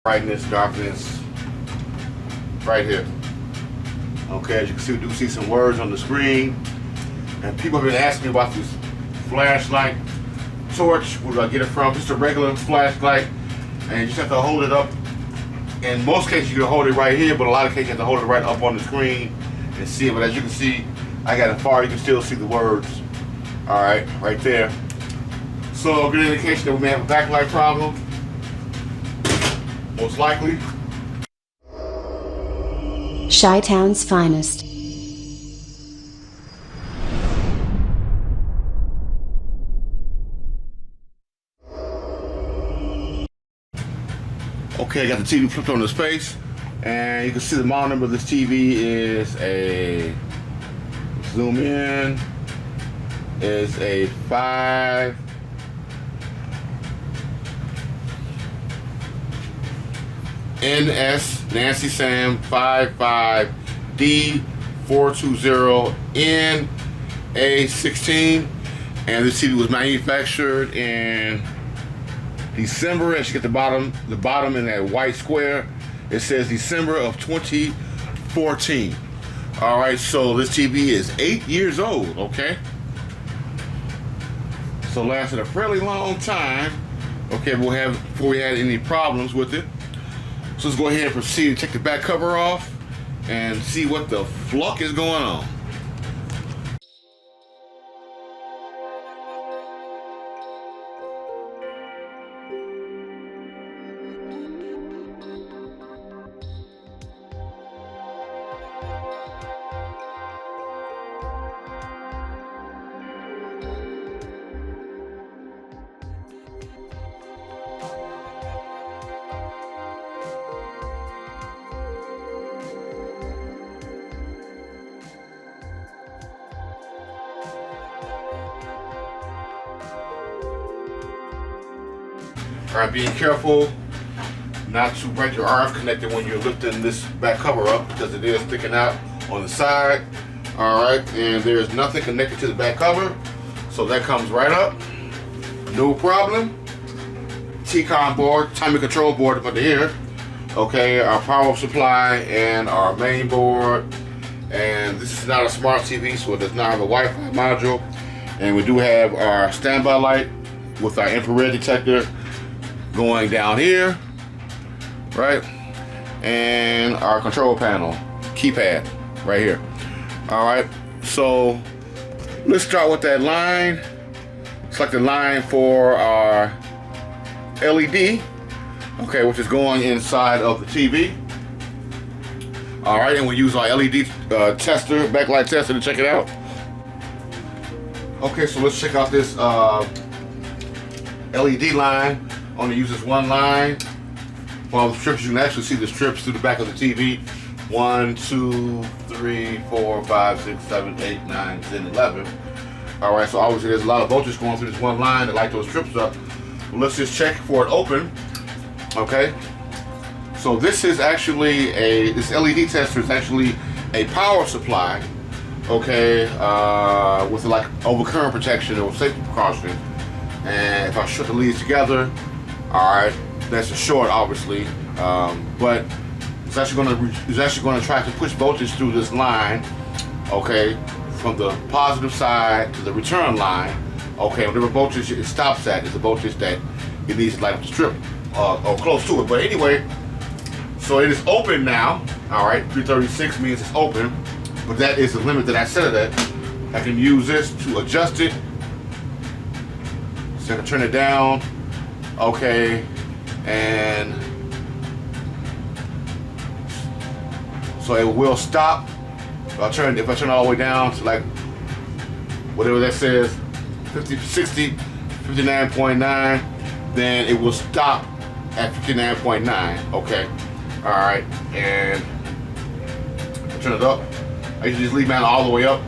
brightness, darkness, right here. Okay, as you can see, we do see some words on the screen. And people have been asking me about this flashlight torch. Where do I get it from? Just a regular flashlight. And you just have to hold it up. In most cases, you can hold it right here, but a lot of cases, you have to hold it right up on the screen and see it. But as you can see, I got it far. You can still see the words. All right, right there. So, a good indication that we may have a backlight problem. Most likely. Chi-Town's finest. Okay, I got the TV flipped on its face, and you can see the model number of this TV is a, zoom in, is a 5 NS Nancy Sam 55D420NA16, and this TV was manufactured in December. As you get the bottom in that white square, it says December of 2014. All right, so this TV is 8 years old. Okay, so lasted a fairly long time. Okay, before we had any problems with it. So let's go ahead and proceed to take the back cover off and see what the fluck is going on. All right, being careful not to break your RF connector when you're lifting this back cover up, because it is sticking out on the side. All right, and there's nothing connected to the back cover, so that comes right up, no problem. T-con board, timing control board up under here. Okay, our power supply and our main board. And this is not a smart TV, so it does not have a Wi-Fi module. And we do have our standby light with our infrared detector going down here, right? And our control panel, keypad, right here. All right, so let's start with that line. Select the line for our LED, okay, which is going inside of the TV. All right, and we use our LED tester, backlight tester, to check it out. Okay, so let's check out this LED line. Only uses one line. Well, the strips, you can actually see the strips through the back of the TV. 1, 2, 3, 4, 5, 6, 7, 8, 9, 10, 11. All right, so obviously there's a lot of voltage going through this one line to light those strips up. Well, let's just check for it open. Okay. So this is actually this LED tester is actually a power supply. Okay, with like overcurrent protection or safety precaution. And if I shut the leads together, all right, that's a short, obviously, but it's actually going to try to push voltage through this line, okay, from the positive side to the return line. Okay, whatever voltage it stops at is the voltage that it needs to light up the strip, or close to it. But anyway, so it is open now. All right, 336 means it's open, but that is the limit that I set it at. I can use this to adjust it. So I can turn it down. Okay, and so it will stop. If I turn it all the way down to like whatever that says, 50, 60, 59.9, then it will stop at 59.9. Okay, all right, and turn it up. I usually just leave mine all the way up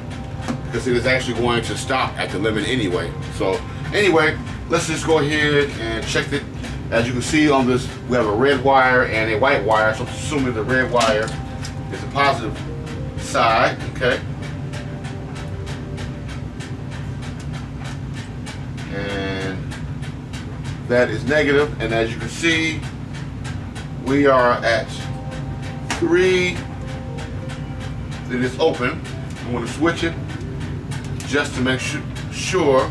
because it is actually going to stop at the limit anyway. So anyway, let's just go ahead and check it. As you can see on this, we have a red wire and a white wire. So I'm assuming the red wire is the positive side, okay? And that is negative. And as you can see, we are at 3. It is open. I'm going to switch it just to make sure.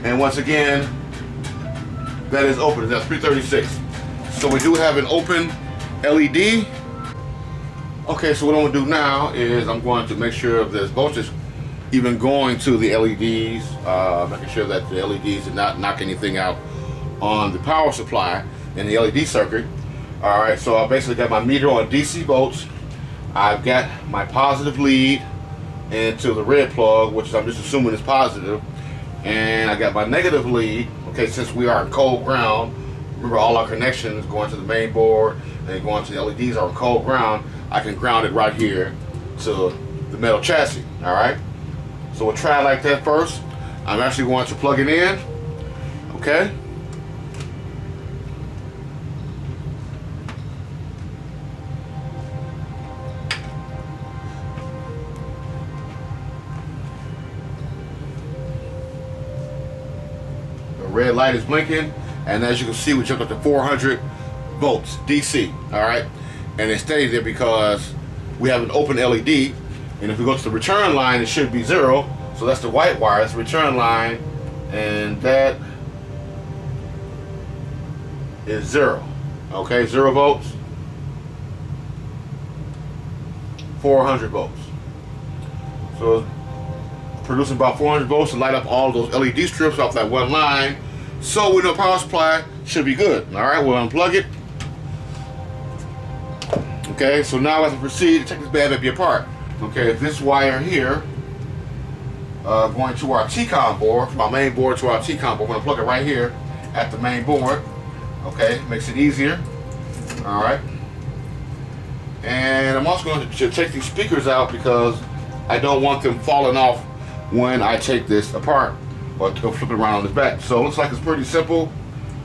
And once again, that is open. That's 336. So we do have an open LED. Okay, so what I'm going to do now is I'm going to make sure there's voltage even going to the LEDs, making sure that the LEDs did not knock anything out on the power supply in the LED circuit. All right, so I basically got my meter on DC volts. I've got my positive lead into the red plug, which I'm just assuming is positive, and I got my negative lead. Okay, since we are in cold ground, remember all our connections going to the main board and going to the LEDs are in cold ground. I can ground it right here to the metal chassis. All right, so we'll try it like that first. I'm actually going to plug it in. Okay. Red light is blinking, and as you can see, we jumped up to 400 volts DC. All right, and it stayed there because we have an open LED, and if we go to the return line, it should be 0. So that's the white wire, that's the return line, and that is 0. Okay, 0 volts, 400 volts. So producing about 400 volts to light up all those LED strips off that one line. So we know power supply should be good. All right, we'll unplug it. Okay, so now as we proceed to take this bad baby apart. Okay, this wire here going to our TCON board, from our main board to our TCON board. We're gonna plug it right here at the main board. Okay, makes it easier. All right, and I'm also going to take these speakers out because I don't want them falling off when I take this apart or to flip it around on this back. So it looks like it's pretty simple.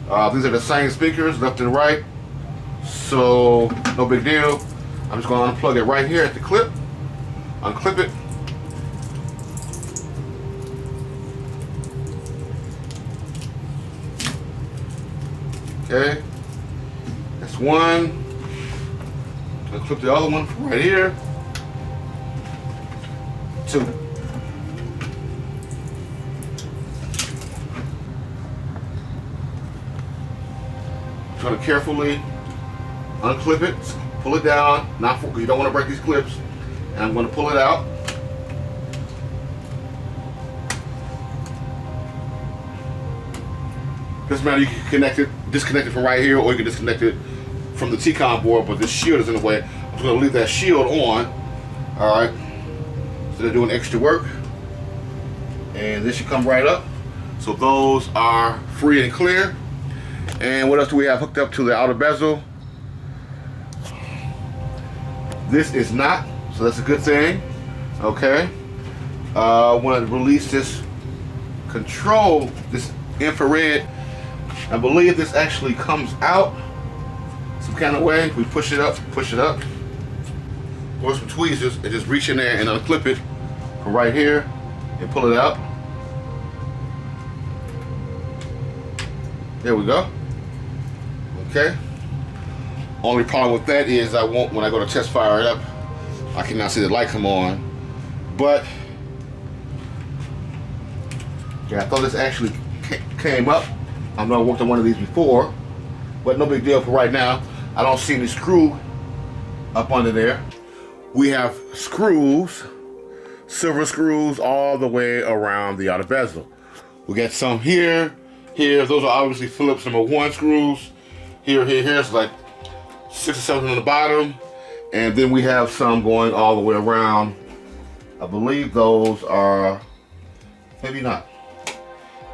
These are the same speakers, left and right. So no big deal. I'm just going to unplug it right here at the clip. Unclip it. Okay. That's one. Unclip the other one right here. 2. Going to carefully unclip it, pull it down, not for, you don't want to break these clips, and I'm going to pull it out. Doesn't matter, you can disconnect it from right here, or you can disconnect it from the TCON board, but this shield is in the way. I'm just going to leave that shield on. All right, so they're doing extra work, and this should come right up. So those are free and clear. And what else do we have hooked up to the outer bezel? This is not, so that's a good thing. Okay. I want to release this control, this infrared. I believe this actually comes out some kind of way. We push it up, or some tweezers, and just reach in there and unclip it from right here and pull it out. There we go. Okay. Only problem with that is I won't, when I go to test fire it up, I cannot see the light come on. But yeah, I thought this actually came up. I've never worked on one of these before, but no big deal for right now. I don't see any screw up under there. We have screws, silver screws, all the way around the outer bezel. We got some here. Those are obviously Phillips #1 screws. Here's like 6 or 7 on the bottom, and then we have some going all the way around. I believe those are, maybe not.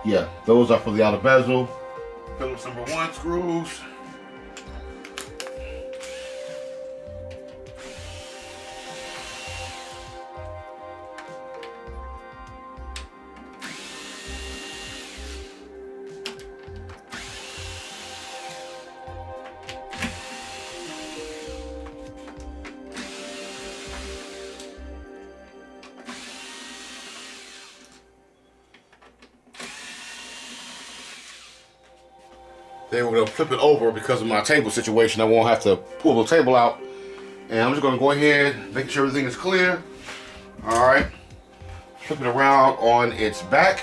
Yeah, those are for the outer bezel. Phillips #1 screws. Then we're gonna flip it over because of my table situation. I won't have to pull the table out. And I'm just gonna go ahead, make sure everything is clear. All right, flip it around on its back.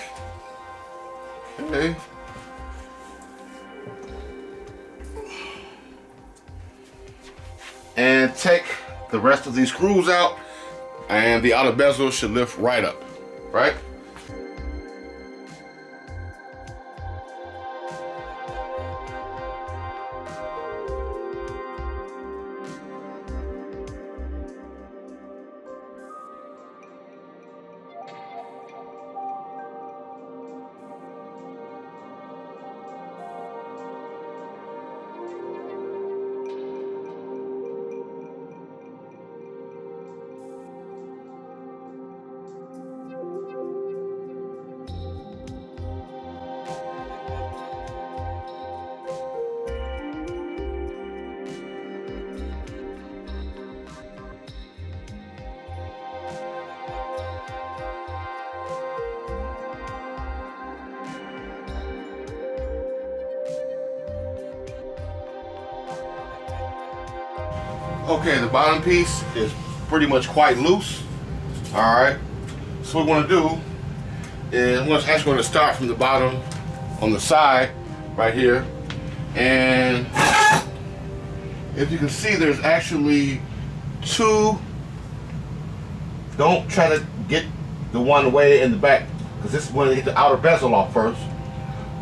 Okay. And take the rest of these screws out, and the outer bezel should lift right up, right? Okay, the bottom piece is pretty much quite loose. All right, so what we're gonna do is I'm actually gonna start from the bottom on the side right here. And if you can see, there's actually two. Don't try to get the one way in the back, because this is when they get the outer bezel off first.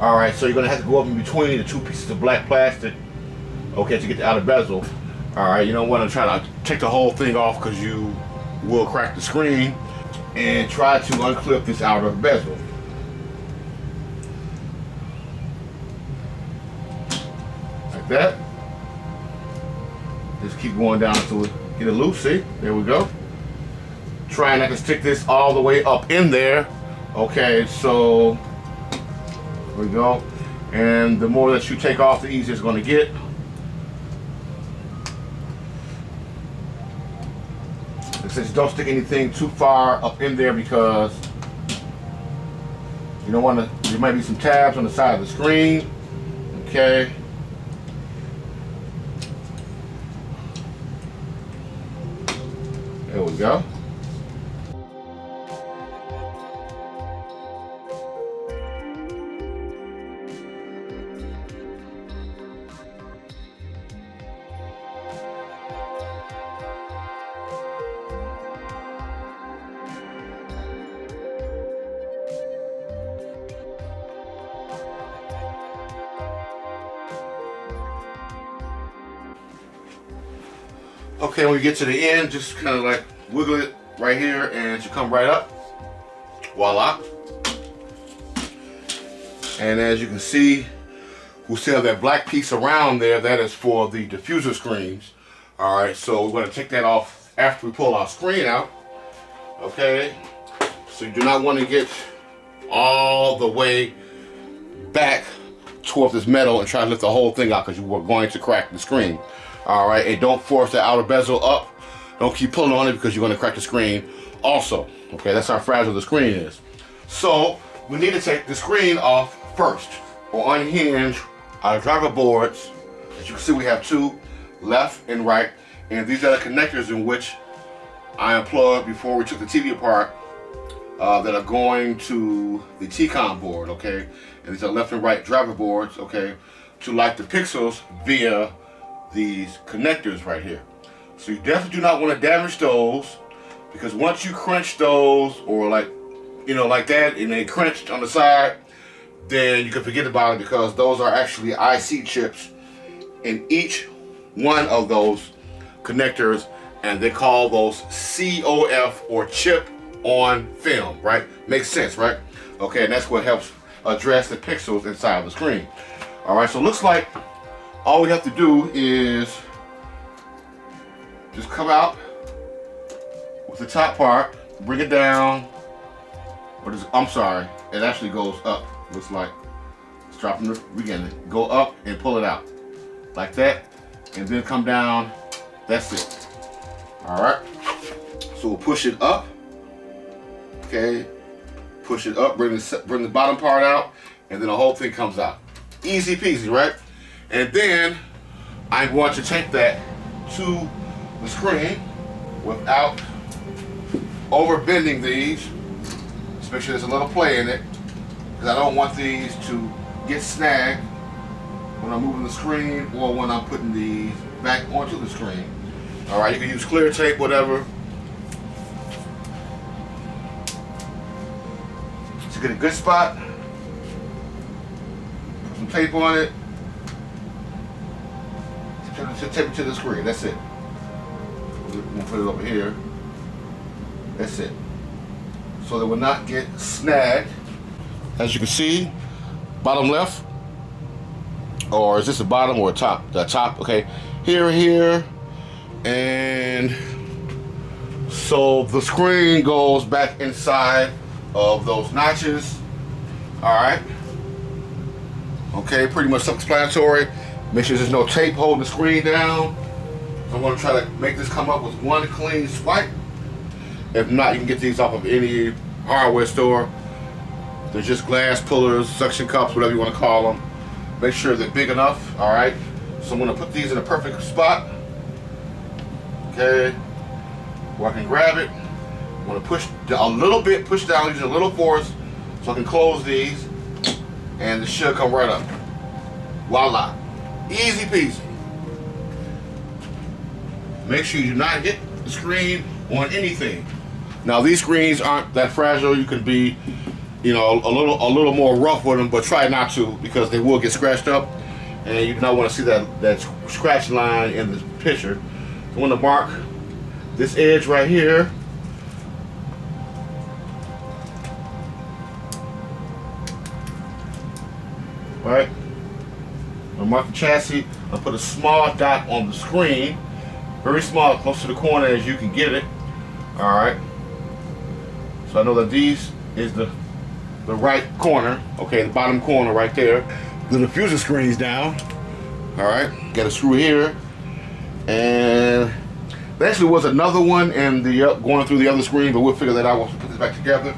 All right, so you're gonna have to go up in between the two pieces of black plastic, okay, to get the outer bezel. All right, you don't want to try to take the whole thing off because you will crack the screen, and try to unclip this outer bezel. Like that. Just keep going down until we get it loose, see? There we go. Try not to stick this all the way up in there. Okay, so there we go. And the more that you take off, the easier it's going to get. It says don't stick anything too far up in there because you don't want to, there might be some tabs on the side of the screen. Okay. There we go. Okay, when you get to the end, just kind of like wiggle it right here and it should come right up. Voila. And as you can see, we still have that black piece around there. That is for the diffuser screens. All right, so we're going to take that off after we pull our screen out. Okay, so you do not want to get all the way back towards this metal and try to lift the whole thing out because you are going to crack the screen. All right, and don't force the outer bezel up. Don't keep pulling on it because you're going to crack the screen also. Okay, that's how fragile the screen is. So we need to take the screen off first, or unhinge our driver boards. As you can see, we have two, left and right, and these are the connectors in which I unplugged before we took the TV apart that are going to the T-Con board, okay? And these are left and right driver boards, okay, to light the pixels via these connectors right here. So you definitely do not want to damage those, because once you crunch those, or like, you know, like that, and they crunched on the side, then you can forget about it, because those are actually IC chips in each one of those connectors, and they call those COF, or chip on film, right? Makes sense, right? Okay, and that's what helps address the pixels inside of the screen. All right, so it looks like all we have to do is just come out with the top part, bring it down, or just, I'm sorry, it actually goes up. Looks like it's dropping the beginning. Go up and pull it out like that, and then come down. That's it. All right. So we'll push it up. Okay. Push it up. Bring the bottom part out, and then the whole thing comes out. Easy peasy, right? And then I'm going to tape that to the screen without over bending these. Just make sure there's a little play in it, because I don't want these to get snagged when I'm moving the screen or when I'm putting these back onto the screen. All right, you can use clear tape, whatever. To get a good spot, put some tape on it, tape it to the screen. That's it. We'll put it over here. That's it. So that will not get snagged. As you can see, bottom left, or is this the bottom or top? The top, okay. Here, and so the screen goes back inside of those notches. All right. Okay, pretty much self-explanatory. Make sure there's no tape holding the screen down. So I'm going to try to make this come up with one clean swipe. If not, you can get these off of any hardware store. They're just glass pullers, suction cups, whatever you want to call them. Make sure they're big enough. All right. So I'm going to put these in a perfect spot. Okay. Where I can grab it. I'm going to push a little bit, push down using a little force so I can close these, and it should come right up. Voila. Easy peasy. Make sure you do not hit the screen on anything. Now these screens aren't that fragile. You can be, you know, a little more rough with them, but try not to, because they will get scratched up, and you do not want to see that scratch line in the picture. So I'm going to mark this edge right here. Right? I'll mark the chassis. I'll put a small dot on the screen, very small, close to the corner as you can get it. All right. So I know that these is the right corner. Okay, the bottom corner right there. The diffuser screen's down. All right. Got a screw here, and there actually was another one in the going through the other screen, but we'll figure that out once we put this back together.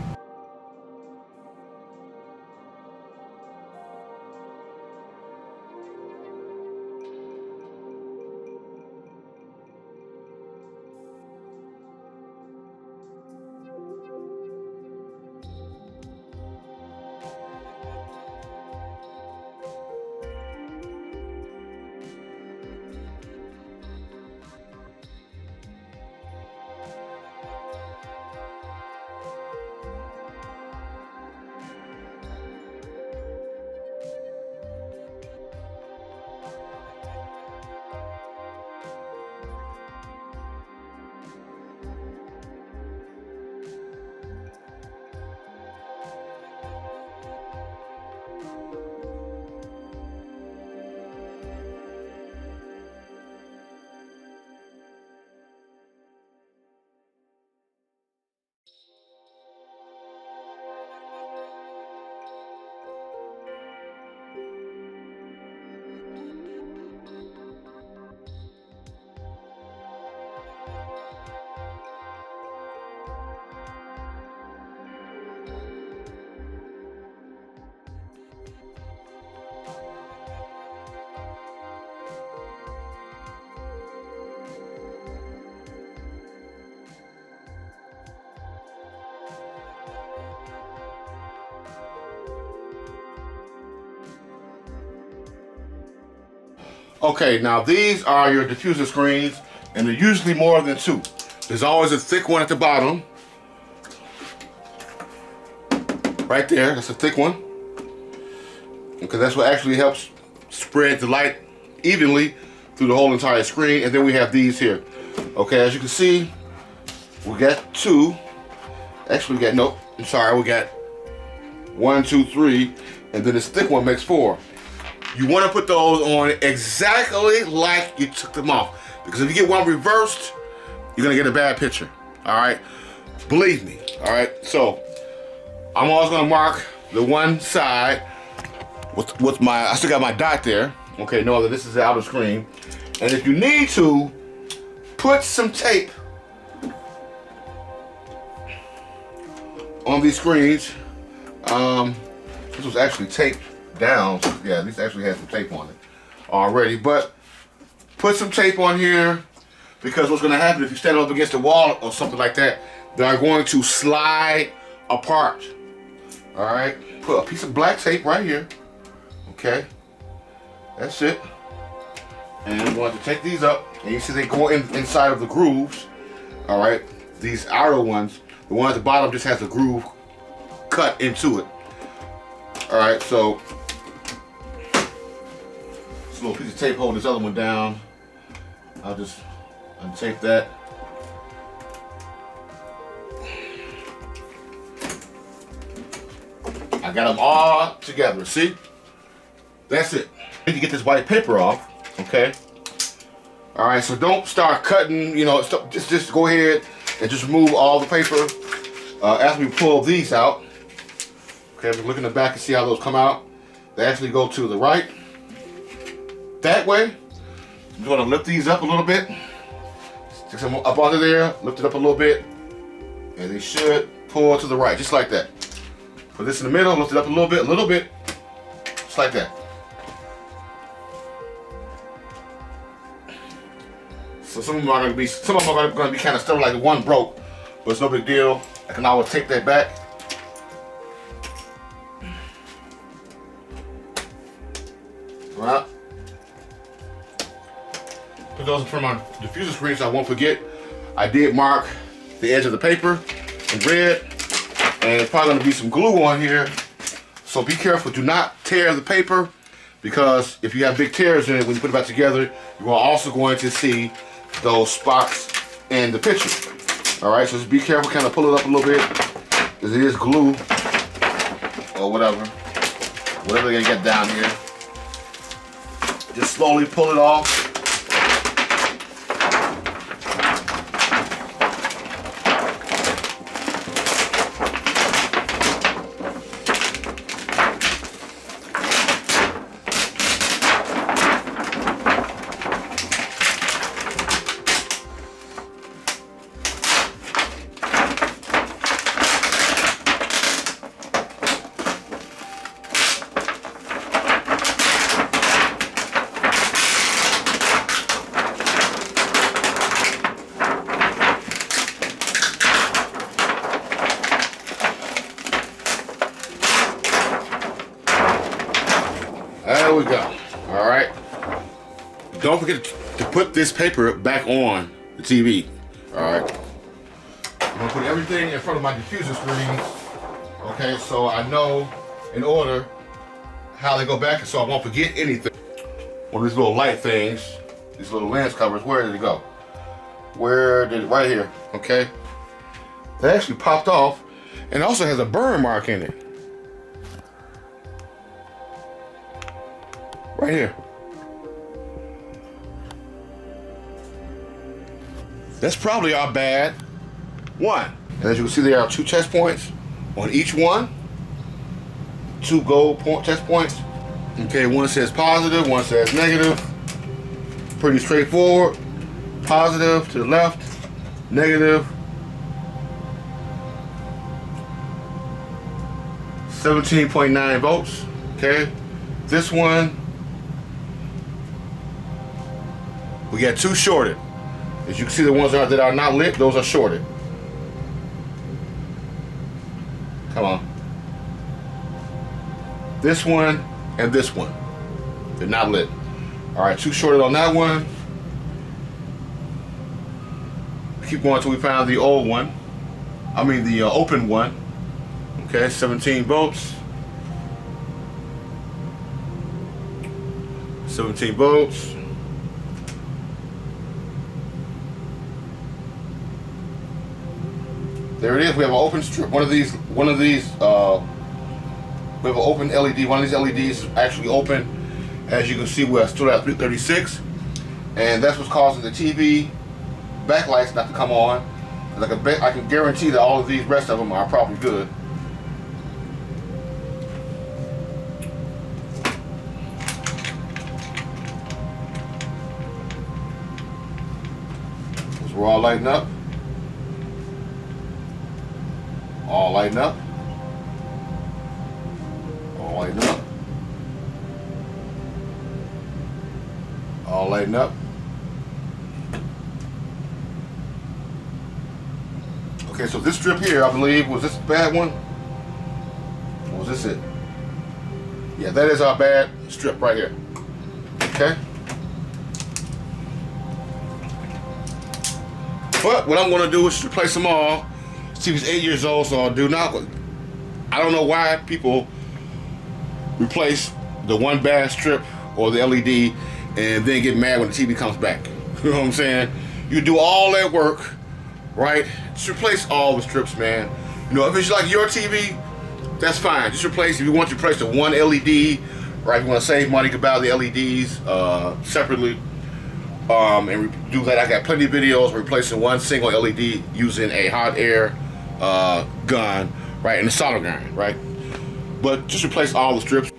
Okay, now these are your diffuser screens, and they're usually more than two. There's always a thick one at the bottom. Right there, that's a thick one. Because that's what actually helps spread the light evenly through the whole entire screen. And then we have these here. Okay, as you can see, we got two. Actually, we got, nope, I'm sorry, we got 1, 2, 3, and then this thick one makes 4. You want to put those on exactly like you took them off, because if you get one reversed, you're gonna get a bad picture. All right, believe me. All right, so I'm always gonna mark the one side with my, I still got my dot there. Okay, know that this is the outer screen, and if you need to, put some tape on these screens. This was actually taped down. Yeah, this actually has some tape on it. already, but put some tape on here, because what's going to happen if you stand up against the wall or something like that, they're going to slide apart. All right, put a piece of black tape right here. Okay, that's it. And I'm going to take these up, and you see they go inside of the grooves. All right, these outer ones, the one at the bottom just has a groove cut into it. All right, so this little piece of tape holding this other one down. I'll just untape that. I got them all together, see? That's it. I need to get this white paper off, okay? All right, so don't start cutting, you know, just go ahead and just remove all the paper after we pull these out. Okay, we look in the back and see how those come out. They actually go to the right. That way, I'm going to lift these up a little bit. Stick some up under there, lift it up a little bit, and they should pull to the right, just like that. Put this in the middle, lift it up a little bit, just like that. So some of them are going to be kind of stubborn, like one broke, but it's no big deal. I can always take that back. Right. Put those in front of my diffuser screen so I won't forget. I did mark the edge of the paper in red, and there's probably going to be some glue on here. So be careful, do not tear the paper, because if you have big tears in it when you put it back together, you are also going to see those spots in the picture. All right, so just be careful, kind of pull it up a little bit, because it is glue or whatever they're gonna get down here. Just slowly pull it off. There we go. All right. Don't forget to put this paper back on the TV. All right. I'm gonna put everything in front of my diffuser screen. Okay, so I know in order how they go back, so I won't forget anything. One of these little light things, these little lens covers, where did it go? Where did it? Right here. Okay. That actually popped off, and also has a burn mark in it. Right here. That's probably our bad one. And as you can see, there are 2 test points on each one. 2 gold test points. Okay, one says positive, one says negative. Pretty straightforward. Positive to the left, negative. 17.9 volts. Okay, this one, we got 2 shorted. As you can see, the ones that are not lit, those are shorted. Come on. This one and this one, they're not lit. All right, 2 shorted on that one. Keep going until we found the old one. I mean the open one. Okay, 17 volts. 17 volts. There it is. We have an open strip. One of these. We have an open LED. One of these LEDs is actually open. As you can see, we're still at 336, and that's what's causing the TV backlights not to come on. I can guarantee that all of these rest of them are probably good. So we're all lighting up. All lighting up. All lighting up. All lighten up. Okay, so this strip here, I believe, was this a bad one? Or was this it? Yeah, that is our bad strip right here. Okay. But what I'm going to do is replace them all. TV's 8 years old, so I don't know why people replace the one bad strip or the LED and then get mad when the TV comes back. You know what I'm saying? You do all that work, right? Just replace all the strips, man. You know, if it's like your TV, that's fine. Just replace. If you want to replace the one LED, right? If you want to save money, you can buy the LEDs separately. And do that. I got plenty of videos replacing one single LED using a hot air gun, right, and a solder gun, right? But just replace all the strips.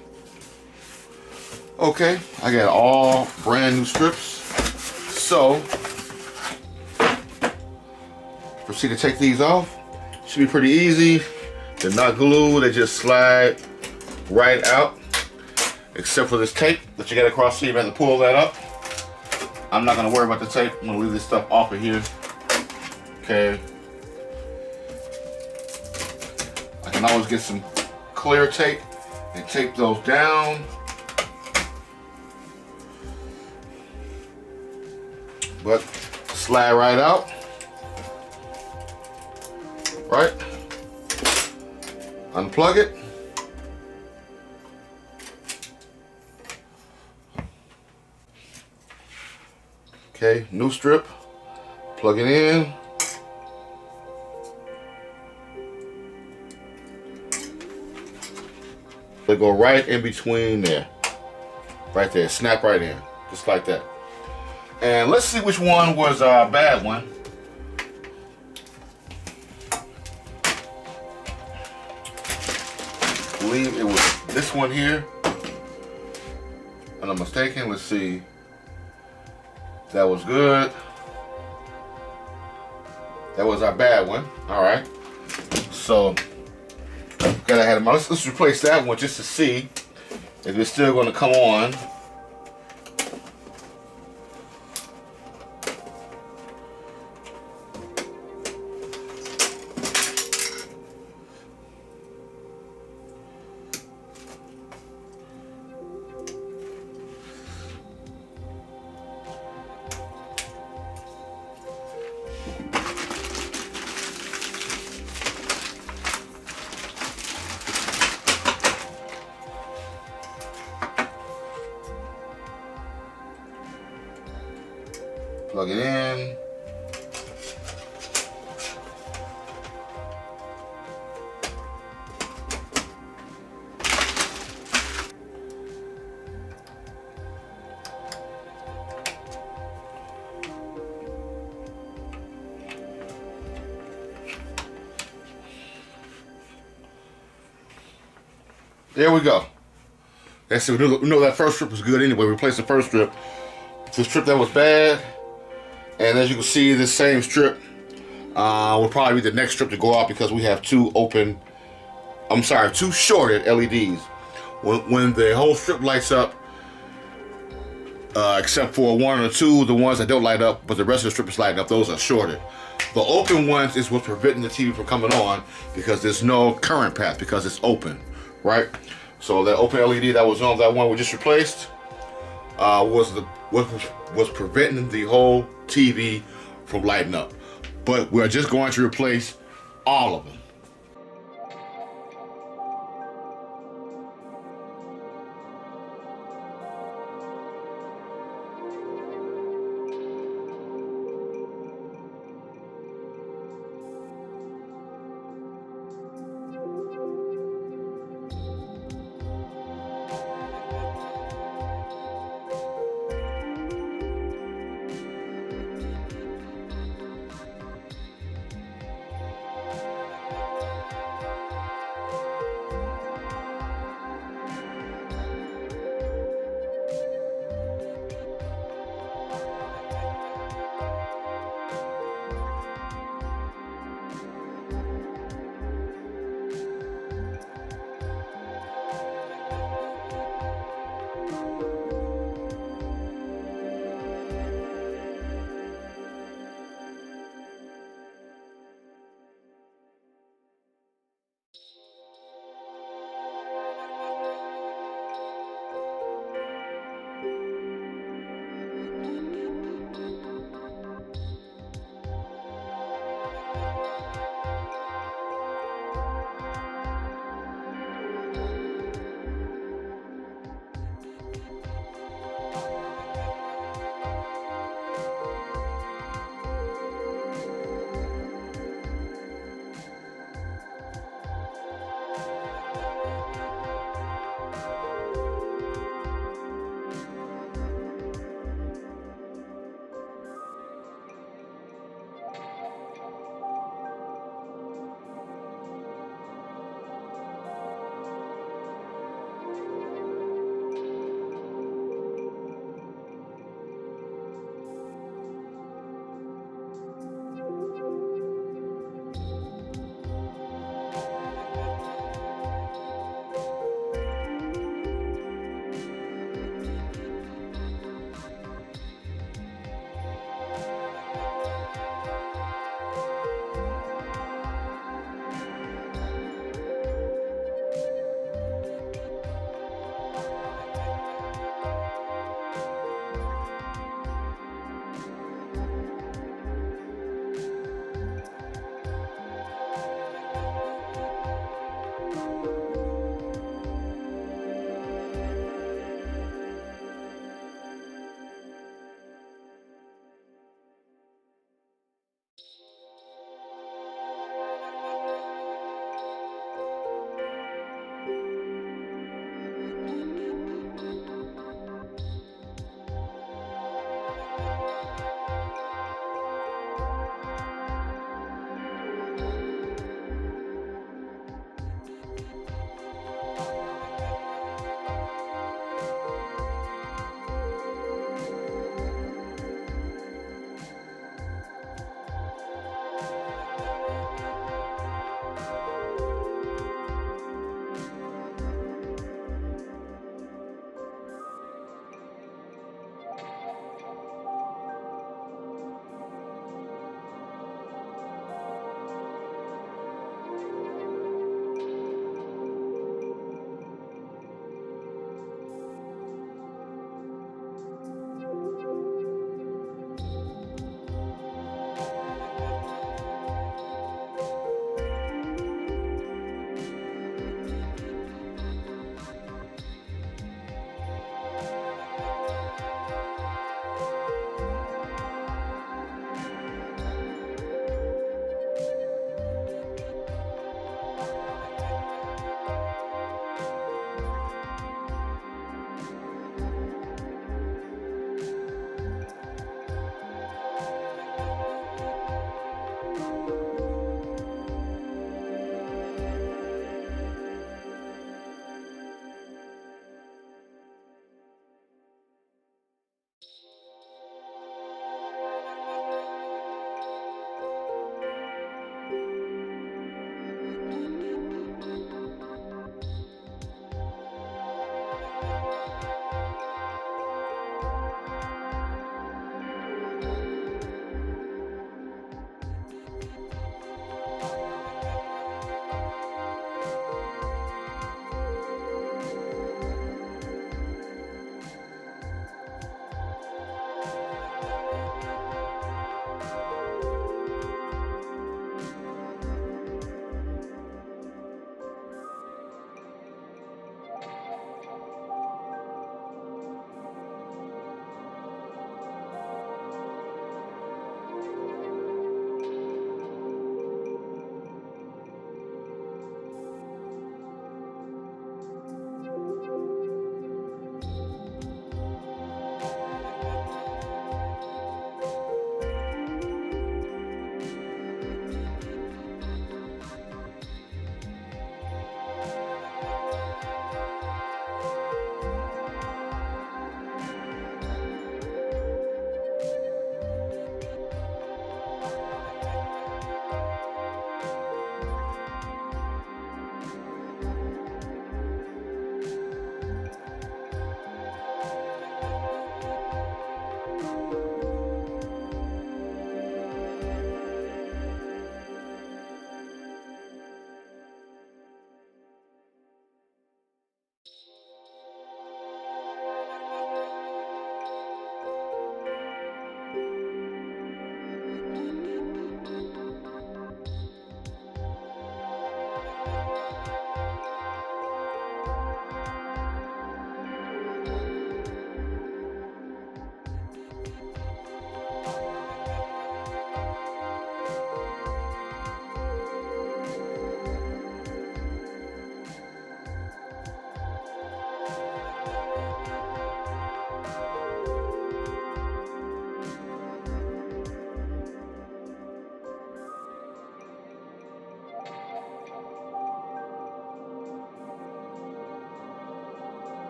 Okay, I got all brand new strips. So proceed to take these off. Should be pretty easy. They're not glued, they just slide right out. Except for this tape that you got across here, you have to pull that up. I'm not gonna worry about the tape. I'm gonna leave this stuff off of here. Okay. I can always get some clear tape and tape those down. But slide right out. Right? Unplug it. Okay, new strip. Plug it in. They go right in between there. Right there. Snap right in. Just like that. And let's see which one was a bad one. I believe it was this one here. And I'm mistaken. Let's see. That was good. That was our bad one. All right. So, gotta have them. Let's replace that one just to see if it's still going to come on. Plug it in. There we go. That's it. We know that first strip was good anyway. Replace the first strip. The strip that was bad. And as you can see, this same strip will probably be the next strip to go out because we have two shorted LEDs. When the whole strip lights up, except for one or two, the ones that don't light up, but the rest of the strip is lighting up, those are shorted. The open ones is what's preventing the TV from coming on because there's no current path because it's open, right? So that open LED that was on that one we just replaced was preventing the whole TV from lighting up. But we're just going to replace all of them.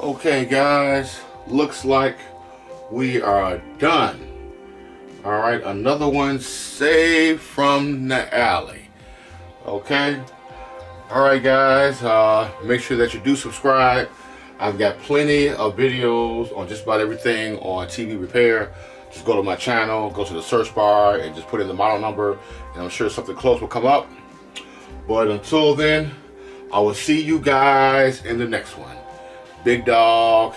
Okay guys, looks like we are done. All right, another one saved from the alley. Okay. All right guys, make sure that you do subscribe. I've got plenty of videos on just about everything on TV repair. Just go to my channel, go to the search bar, and just put in the model number, and I'm sure something close will come up. But until then, I will see you guys in the next one. Big dog